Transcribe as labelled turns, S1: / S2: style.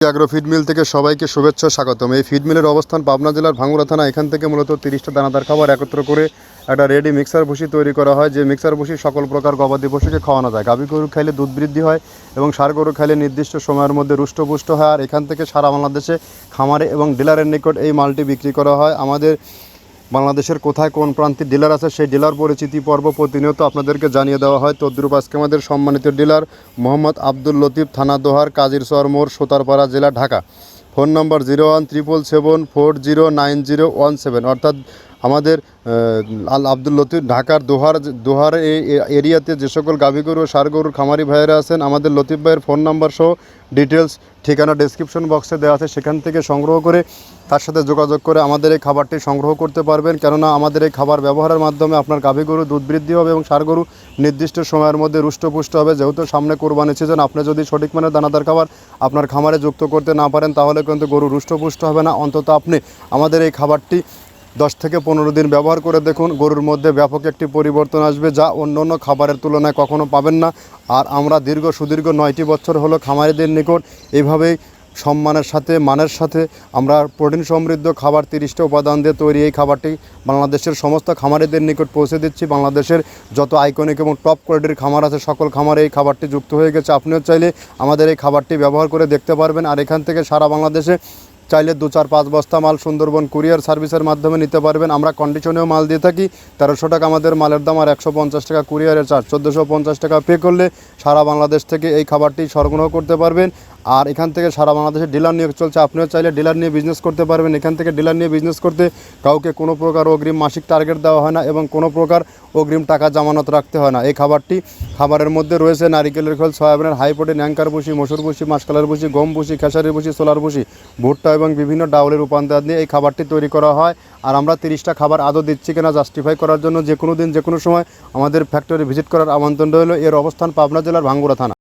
S1: Agro feed mill থেকে সবাইকে শুভেচ্ছা স্বাগতম। এই ফিড মিলের অবস্থান পাবনা জেলার ভাঙ্গুড়া থানা। এখান থেকে মূলত 30টা দানাদার খাবার একত্র করে একটা রেডি মিক্সার ভুসি তৈরি করা হয়, যে মিক্সার ভুসি সকল প্রকার গবাদি পশুকে খাওয়ানো যায়। গাভী গরু খাইলে দুধ বৃদ্ধি হয় এবং ষাঁড় গরু খাইলে নির্দিষ্ট সময়ের মধ্যে রুষ্টপুষ্ট হয়। আর এখান থেকে সারা বাংলাদেশে খামারে এবং ডিলারের নিকট এই মালটি বিক্রি করা হয়। আমাদের বাংলাদেশের কোথায় কোন প্রান্তিক ডিলার আছে সেই ডিলার পরিচিতি পর্ব প্রতিনিয়ত আপনাদেরকে জানিয়ে দেওয়া হয়। তদ্রূপ আজকে আমাদের সম্মানিত ডিলার মোহাম্মদ আব্দুল লতিফ, থানা দোহার, কাজিরচর মোড়, সোতারপাড়া, জেলা ঢাকা। ফোন নম্বর 0177749017, অর্থাৎ আমাদের আব্দুল লতিফ ঢাকার দোহার এই এরিয়াতে যে সকল গাভী গরু ও ষাঁড় গরুর খামারি ভাইয়েরা আছেন, আমাদের লতিফ ভাইয়ের ফোন নাম্বার সহ ডিটেলস ঠিকানা ডেসক্রিপশন বক্সে দেওয়া আছে। সেখান থেকে সংগ্রহ করে তার সাথে যোগাযোগ করে আমাদের এই খাবারটি সংগ্রহ করতে পারবেন। কেননা আমাদের এই খাবার ব্যবহারের মাধ্যমে আপনার গাভী গরু দুধ বৃদ্ধি হবে এবং ষাঁড় গরু নির্দিষ্ট সময়ের মধ্যে রুষ্টপুষ্ট হবে। যেহেতু সামনে কোরবানি সিজন, আপনি যদি সঠিক মানের দানাদার খাবার আপনার খামারে যুক্ত করতে না পারেন তাহলে কিন্তু গরু রুষ্টপুষ্ট হবে না। অন্তত আপনি আমাদের এই খাবারটি 10 থেকে 15 দিন ব্যবহার করে দেখুন, গরুর মধ্যে ব্যাপক একটি পরিবর্তন আসবে, যা অন্য অন্য খাবারের তুলনায় কখনো পাবেন না। আর আমরা সুদীর্ঘ 9টি বছর হলো খামারিদের নিকট এইভাবেই সম্মানের সাথে মানের সাথে আমরা প্রোটিন সমৃদ্ধ খাবার 30টা উপাদান দিয়ে তৈরি এই খাবারটি বাংলাদেশের সমস্ত খামারিদের নিকট পৌঁছে দিচ্ছি। বাংলাদেশের যত আইকনিক এবং টপ কোয়ালিটির খামার আছে সকল খামারে এই খাবারটি যুক্ত হয়ে গেছে। আপনিও চাইলে আমাদের এই খাবারটি ব্যবহার করে দেখতে পারবেন। আর এখান থেকে সারা বাংলাদেশে চাইলে 2-4-5 বস্তা মাল সুন্দরবন কুরিয়ার সার্ভিসের মাধ্যমে নিতে পারবেন। আমরা কন্ডিশনেও মাল দিয়ে থাকি। 1300 টাকা আমাদের মালের দাম, আর 150 টাকা কুরিয়ারের চার্জ। 1450 টাকা পে করলে সারা বাংলাদেশ থেকে এই খাবারটি সরবরাহ করতে পারবেন। আর এখান থেকে সারা বাংলাদেশে ডিলার নিয়োগ চলছে। আপনিও চাইলে ডিলার নিয়ে বিজনেস করতে পারবেন। এখান থেকে ডিলার নিয়ে বিজনেস করতে কাউকে কোনো প্রকার অগ্রিম মাসিক টার্গেট দেওয়া হয় না এবং কোনো প্রকার অগ্রিম টাকা জামানত রাখতে হয় না। এই খাবারের মধ্যে রয়েছে নারিকেলের খোল, সয়াবিনের হাই প্রোটিন, অ্যাঙ্কার ভুসি, মসুর ভুসি, মাসকালের ভুসি, গম ভুসি, খেসারির ভুসি, সোলার ভুসি, ভুট্টা এবং বিভিন্ন ডাউলের রূপান্তর দিয়ে এই খাবারটি তৈরি করা হয়। আর আমরা 30টা খাবার আদৌ দিচ্ছি কিনা জাস্টিফাই করার জন্য যে কোনো দিন যে কোনো সময় আমাদের ফ্যাক্টরি ভিজিট করার আমন্ত্রণ রইল। এর অবস্থান পাবনা জেলার ভাঙ্গুড়া থানা।